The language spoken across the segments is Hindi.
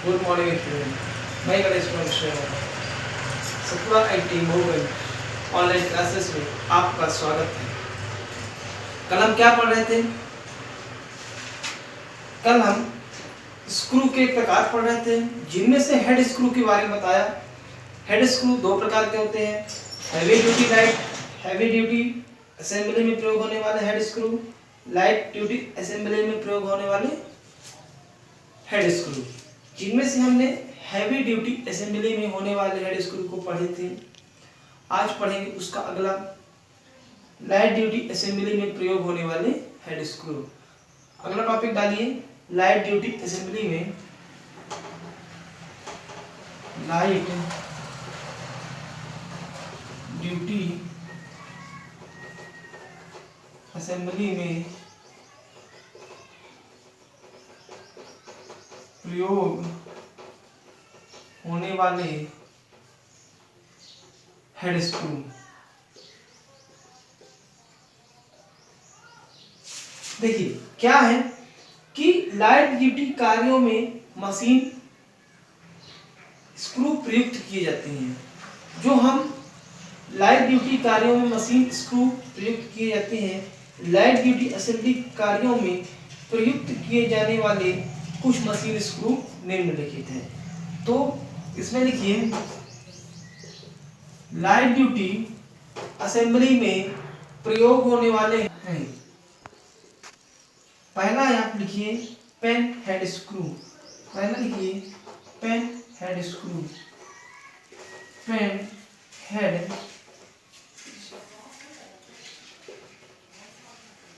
Good morning student. मैं गणेश कुमार सतवा आईटी मोबाइल ऑनलाइन क्लासेस में आपका स्वागत है। कल हम क्या पढ़ रहे थे? कल हम स्क्रू के प्रकार पढ़ रहे थे, जिनमें से हेड स्क्रू के बारे में बताया। हेड स्क्रू दो प्रकार के होते हैं, हैवी ड्यूटी असेंबली में प्रयोग होने वाले head screw, light duty assembly में प्रयोग होने वाले हेड स्क्रू। जिनमें से हमने हैवी ड्यूटी असेंबली में होने वाले हेड स्क्रू को पढ़े थे। आज पढ़ेंगे उसका अगला, लाइट ड्यूटी असेंबली में प्रयोग होने वाले हेड स्क्रू। अगला टॉपिक डालिए, लाइट ड्यूटी असेंबली में लाइट ड्यूटी असेंबली में प्रयोग होने वाले हेड स्क्रू। देखिए क्या है कि लाइट ड्यूटी कार्यों में मशीन स्क्रू प्रयुक्त किए जाते हैं। जो हम लाइट ड्यूटी कार्यों में मशीन स्क्रू प्रयुक्त किए जाते हैं, लाइट ड्यूटी असेंबली कार्यों में प्रयुक्त किए जाने वाले कुछ मशीन स्क्रू निम्नलिखित हैं। तो इसमें लिखिए, लाइट ड्यूटी असेंबली में प्रयोग होने वाले हैं। पहला आप लिखिए पेन हेड स्क्रू। पहला लिखिए pen head screw. Pen head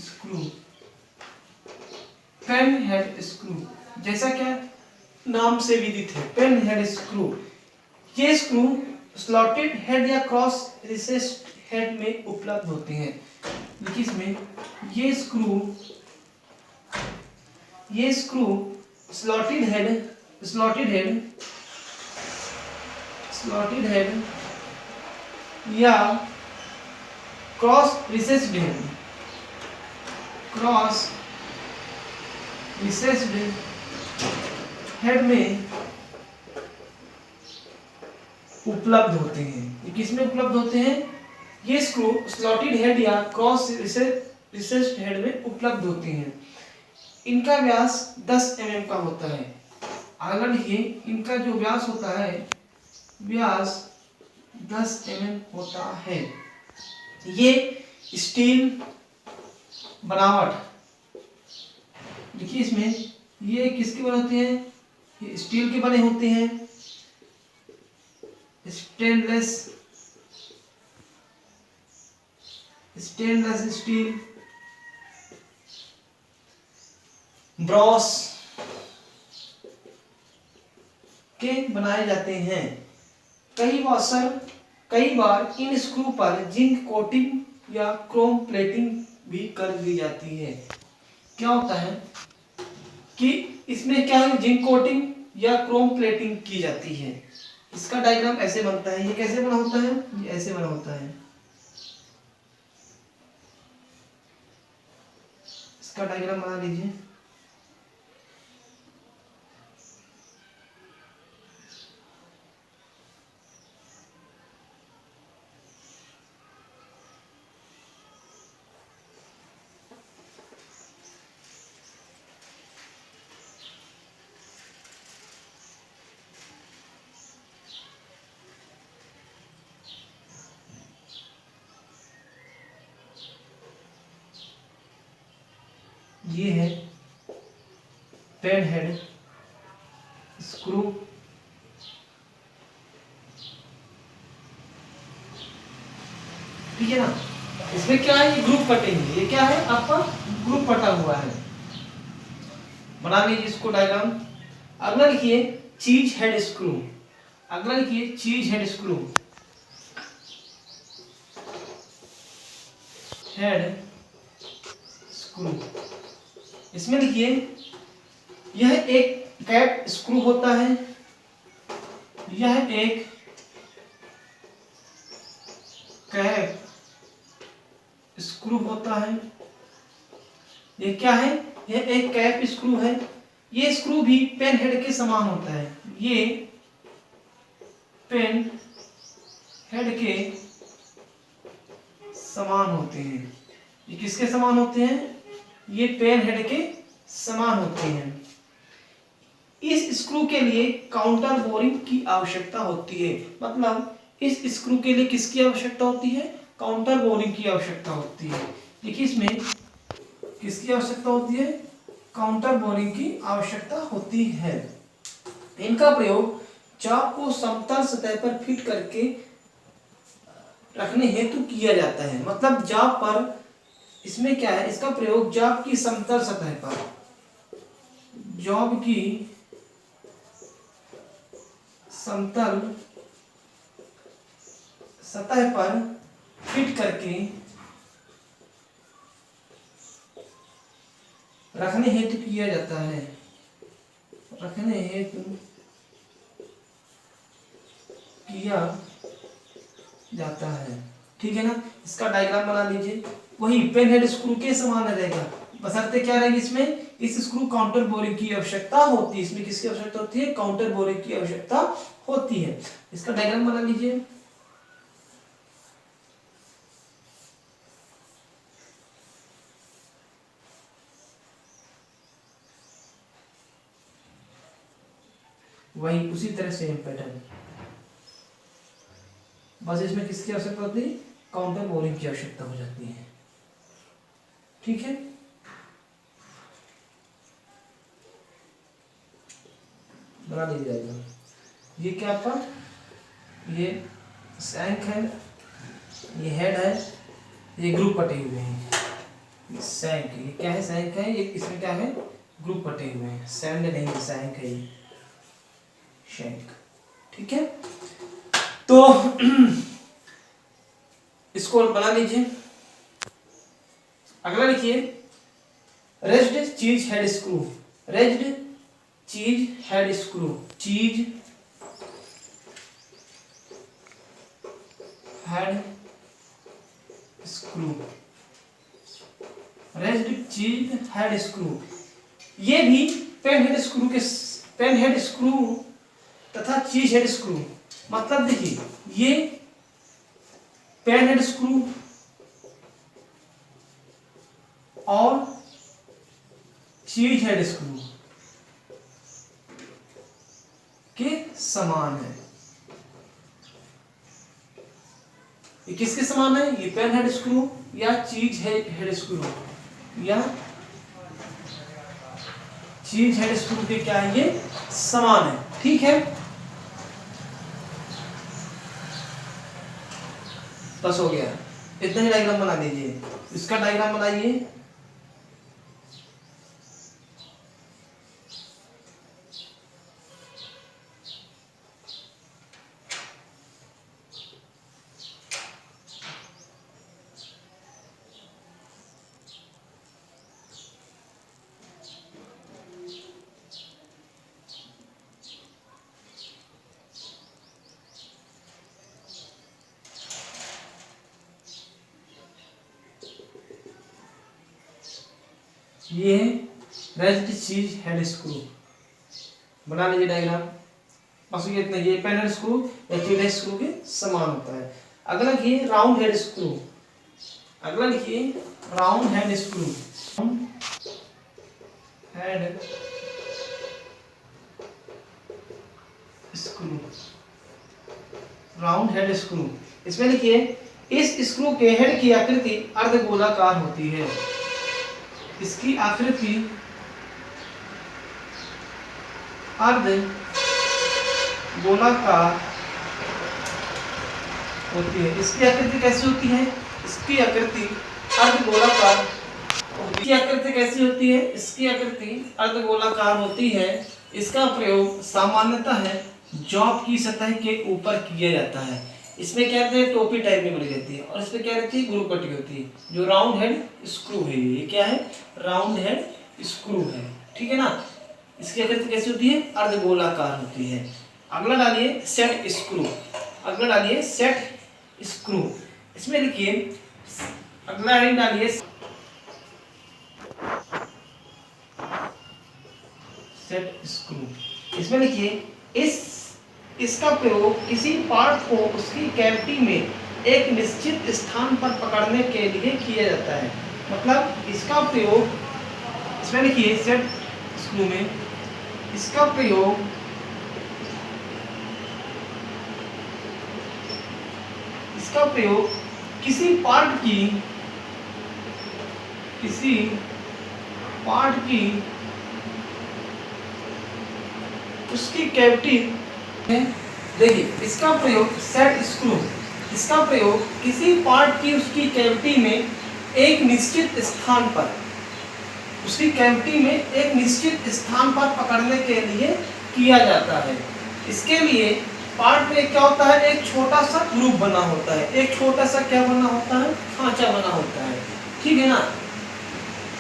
screw. Pen head screw जैसा क्या नाम से विदित है, पेन हेड स्क्रू। ये स्क्रू स्लॉटेड हेड या क्रॉस रिसेस्ड हेड में उपलब्ध होते हैं। देखिए इसमें ये स्क्रू स्लॉटेड हेड या क्रॉस रिसेस्ड हेड में उपलब्ध होते हैं। ये किसमें उपलब्ध होते हैं? ये स्क्रू स्लॉटेड हेड या क्रॉस रिसेस्ड हेड में उपलब्ध होते हैं। इनका व्यास 10 mm का होता है। अगला लिखिए, इनका जो व्यास होता है, व्यास 10 mm होता है। ये स्टील बनावट, देखिए इसमें ये किसके बने होते हैं? ये स्टील के बने होते हैं। स्टेनलेस स्टील ब्रॉस के बनाए जाते हैं। कई बार इन स्क्रू पर जिंक कोटिंग या क्रोम प्लेटिंग भी कर दी जाती है। क्या होता है कि इसमें क्या है, जिंक कोटिंग या क्रोम प्लेटिंग की जाती है। इसका डायग्राम ऐसे बनता है। ये कैसे बना होता है? ये ऐसे बना होता है। इसका डायग्राम बना लीजिए। ये है पेन हेड स्क्रू। ठीक है ना? इसमें क्या है? ये ग्रुप कटिंग है। ये क्या है? आपका ग्रुप कटा हुआ है। बना लीजिए इसको डायग्राम। अगला लिखिए चीज हेड स्क्रू। अगला लिखिए चीज हेड स्क्रू। हेड स्क्रू, इसमें लिखिए यह एक कैप स्क्रू होता है। यह एक कैप स्क्रू होता है। ये क्या है? यह एक कैप स्क्रू है। ये स्क्रू भी पेन हेड के समान होता है, ये पेन हेड के समान होते हैं। ये किसके समान होते हैं? ये पेन हेड के समान होते हैं। इस स्क्रू के लिए काउंटर बोरिंग की आवश्यकता होती है। मतलब इस स्क्रू के लिए किसकी आवश्यकता होती है? काउंटर बोरिंग की आवश्यकता होती है। देखिए इसमें किसकी आवश्यकता होती है? काउंटर बोरिंग की आवश्यकता होती है। इनका प्रयोग चाप को समतल सतह पर फिट करके रखने हेतु किया जाता है। मतलब जाप पर, इसमें क्या है, इसका प्रयोग जाप की समतल सतह पर, जॉब की समतल सतह पर फिट करके रखने हेतु किया जाता है, रखने हेतु किया जाता है। ठीक है ना। इसका डायग्राम बना लीजिए। वही पेन हेड स्क्रू के समान रहेगा, बशर्ते क्या रहेगी इसमें, इस स्क्रू काउंटर बोरिंग की आवश्यकता होती है। इसमें किसकी आवश्यकता होती है? काउंटर बोरिंग की आवश्यकता होती है। इसका डायग्राम बना लीजिए। वही उसी तरह सेम पैटर्न, बस इसमें किसकी आवश्यकता होती है? काउंटर बोरिंग की आवश्यकता हो जाती है। ठीक है। बना लीजिए। ये क्या आपका, ये सैंक है, ये हेड है, ये ग्रुप पटे हुए हैं। सैंक, ये क्या है? सैंक है। ये इसमें क्या है? ग्रुप पटे हुए हैं। सैंड नहीं, सैंक है ये, शैंक। ठीक है। तो इसको बना लीजिए। अगला लिखिए, रेज्ड चीज हेड स्क्रू। रेज्ड चीज हेड स्क्रू, चीज हेड स्क्रू, रेज्ड चीज हेड स्क्रू। ये भी पेन हेड स्क्रू के, पेन हेड स्क्रू तथा चीज हेड स्क्रू। मतलब देखिए, ये पेन हेड स्क्रू और चीज हेड स्क्रू के समान है। ये किसके समान है? ये पेन हेड स्क्रू या चीज हेड स्क्रू, या चीज हेड स्क्रू के क्या है? ये समान है। ठीक है। बस हो गया, इतना ही डायग्राम बना दीजिए। इसका डायग्राम बनाइए। ये है रेज्ड चीज हेड स्क्रू। बना लीजिए डायग्राम। बस ये इतना, ये पेन हेड स्क्रू या चीज हेड स्क्रू के समान होता है। अगला लिखिए राउंड हेड स्क्रू। अगला लिखिए round head screw. Head screw, round head screw. इसमें लिखिए, इस स्क्रू के हेड की आकृति अर्धगोलाकार होती है। इसकी आकृति अर्ध गोलाकार होती है। इसकी आकृति कैसी होती है? इसकी आकृति अर्ध गोलाकार। इसकी आकृति कैसी होती है? इसकी आकृति अर्ध गोलाकार होती है। इसका प्रयोग सामान्यतः है जॉब की सतह के ऊपर किया जाता है। इसमें क्या रहता है? टोपी टाइप में बनी रहती है, और इसमें क्या रहती है? ग्रुप पट्टी होती है। जो राउंड हेड स्क्रू है, ये क्या है? राउंड हेड स्क्रू है। ठीक है ना। इसकी आकृति कैसी होती है? अर्धगोलाकार होती है। अगला डालिए सेट स्क्रू। अगला डालिए सेट स्क्रू। इसमें लिखिए, अगला हेडिंग डालिए सेट स्क्रू। इसमें लिखिए इसका प्रयोग किसी पार्ट को उसकी कैविटी में एक निश्चित स्थान पर पकड़ने के लिए किया जाता है। मतलब इसका प्रयोग, इसमें लिखिए सेट स्क्रू में इसका प्रयोग किसी पार्ट की उसकी कैविटी में, देखिए इसका प्रयोग सेट स्क्रू, इसका प्रयोग किसी पार्ट की उसकी कैविटी में एक निश्चित स्थान पर, उसकी कैविटी में एक निश्चित स्थान पर पकड़ने के लिए किया जाता है। इसके लिए पार्ट में क्या होता है, एक छोटा सा ग्रुप बना होता है, एक छोटा सा क्या बना होता है, खांचा बना होता है, ठीक है ना।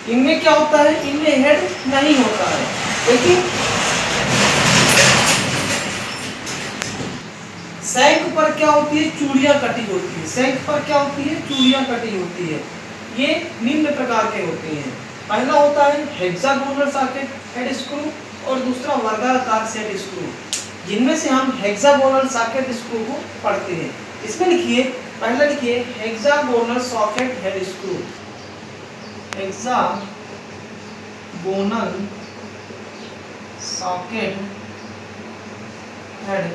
इनमें क्या होता है, इनमें हेड नहीं होता है, लेकिन शंख पर क्या होती है, चूड़ियां कटी होती है। शंख पर क्या होती है, चूड़ियां कटी होती है। ये निम्न प्रकार के होते हैं। पहला होता है हेक्सागोनल सॉकेट हेड स्क्रू और दूसरा वर्गाकार सेट स्क्रू, जिनमें से हम हेक्सागोनल सॉकेट स्क्रू को पढ़ते हैं। इसमें लिखिए, पहला लिखिए hexagonal socket head screw, hexagonal socket head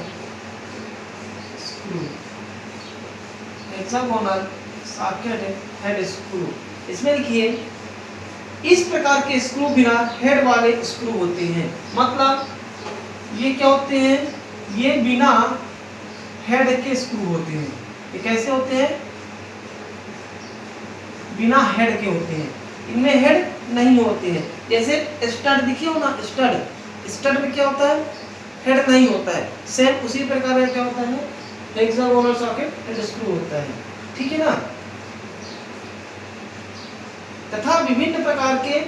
screw, hexagonal socket head screw. इसमें लिखिए इस प्रकार के स्क्रू बिना हेड वाले स्क्रू होते हैं। मतलब ये क्या होते हैं, ये बिना हेड के स्क्रू होते हैं। ये कैसे होते हैं, बिना हेड के होते हैं, इनमें हेड नहीं होते हैं। जैसे स्टड दिखिए हो ना, स्टड में क्या होता है, हेड नहीं होता है। सेम उसी प्रकार क्या होता है, हेक्सागोनल सॉकेट हेड स्क्रू होता है, ठीक है ना। तथा विभिन्न प्रकार के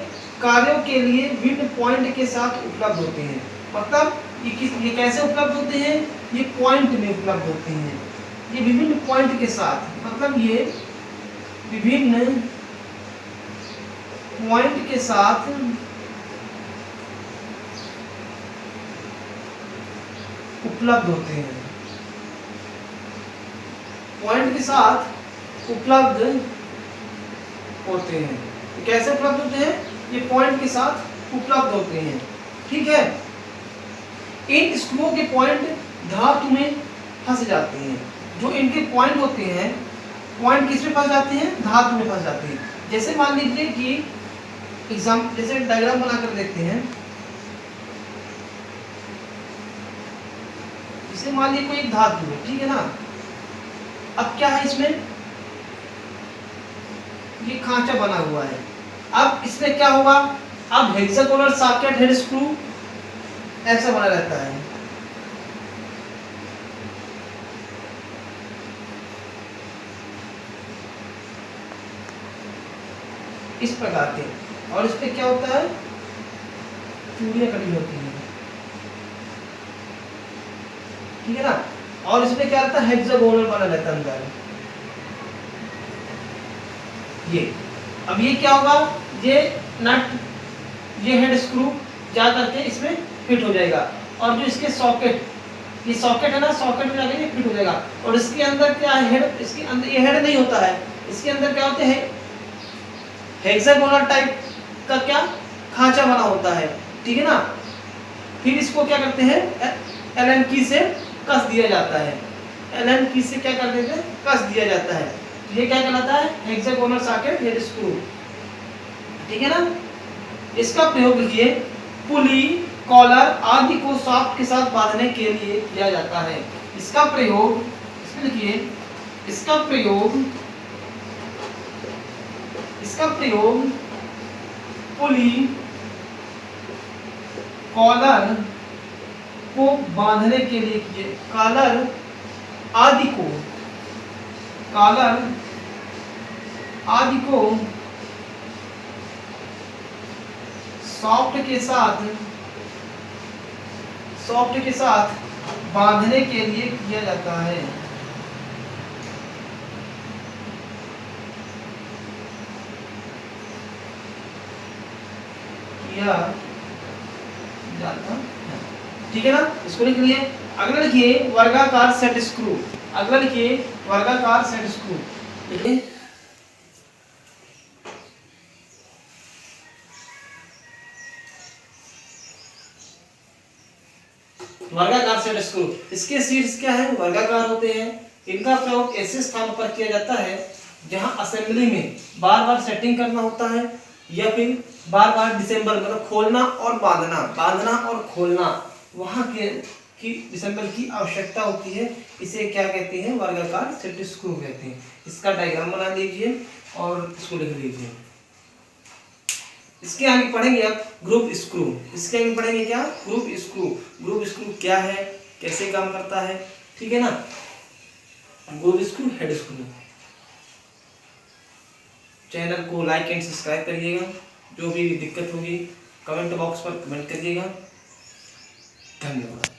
कार्यों के लिए विभिन्न पॉइंट के साथ उपलब्ध होते हैं। मतलब ये कैसे उपलब्ध होते हैं, ये पॉइंट में उपलब्ध होते हैं, ये विभिन्न पॉइंट के साथ, मतलब ये विभिन्न पॉइंट के साथ उपलब्ध होते हैं, पॉइंट के साथ उपलब्ध होते हैं। कैसे उपलब्ध होते हैं, ये पॉइंट के साथ उपलब्ध होते हैं, ठीक है। इन स्क्रूओं के पॉइंट धातु में फंस जाते हैं। जो इनके पॉइंट होते हैं, पॉइंट किस में फंस जाते हैं, धातु में फंस जाते हैं। जैसे मान लीजिए कि जैसे डायग्राम बनाकर देखते हैं। जैसे मान लीजिए कोई एक धातु है, ठीक है ना। अब क्या है, इसमें ये खांचा बना हुआ है। अब इसमें क्या होगा, अब हेक्सागोनल सॉकेट हेड स्क्रू ऐसा बना रहता है। इस प्रकार के, और इस पे क्या होता है, चूड़ियां कटी होती हैं, ठीक है ना। और इसमें क्या रहता है, हेक्सागोनल बना रहता है अंदर ये। अब ये क्या होगा, ये नट, ये हेड स्क्रू जा करके इसमें फिट हो जाएगा। और जो इसके सॉकेट, ये सॉकेट है ना, सॉकेट में जाके ये फिट हो जाएगा। और इसके अंदर क्या है, हेड, इसके अंदर ये हेड नहीं होता है, इसके अंदर क्या होते हैं, हेक्सागोनल टाइप का क्या खांचा बना होता है, ठीक है ना। फिर इसको क्या करते हैं, एलन की से कस दिया जाता है, एलन की से क्या कर देते हैं, कस दिया जाता है। ये क्या कहलाता है, हेक्सागोनल सॉकेट हेड स्क्रू, ठीक है ना। इसका प्रयोग लिखिए पुली, कॉलर आदि को शाफ्ट के साथ बांधने के लिए किया जाता है। इसका प्रयोग, इसमें लिखिए इसका प्रयोग पुली, कॉलर को बांधने के लिए किए, कॉलर आदि को सॉफ्ट के साथ बांधने के लिए किया जाता है। किया जाता है। ठीक है ना, इसको लिख लिए। अगला लिखिए वर्गाकार सेट स्क्रू। अगला लिखिए वर्गाकार सेट स्क्रू। लिखिए वर्गाकार सेट स्क्रू। इसके शीर्ष क्या है, वर्गाकार होते हैं। इनका प्रयोग ऐसे स्थान पर किया जाता है जहां असेंबली में बार बार सेटिंग करना होता है या फिर बार बार डिसेंबल मतलब खोलना और बांधना और खोलना वहां के की डिसेंबल की आवश्यकता होती है। इसे क्या कहते हैं, वर्गाकार सेट स्क्रू कहते हैं। इसका डायग्राम बना लीजिए और इसको लिख लीजिए। इसके आगे पढ़ेंगे आप ग्रुप स्क्रू। इसके आगे पढ़ेंगे क्या, ग्रुप स्क्रू। ग्रुप स्क्रू क्या है, कैसे काम करता है, ठीक है ना। Group screw, head screw. Channel को लाइक एंड सब्सक्राइब करिएगा। जो भी दिक्कत होगी कमेंट बॉक्स पर कमेंट करिएगा। धन्यवाद।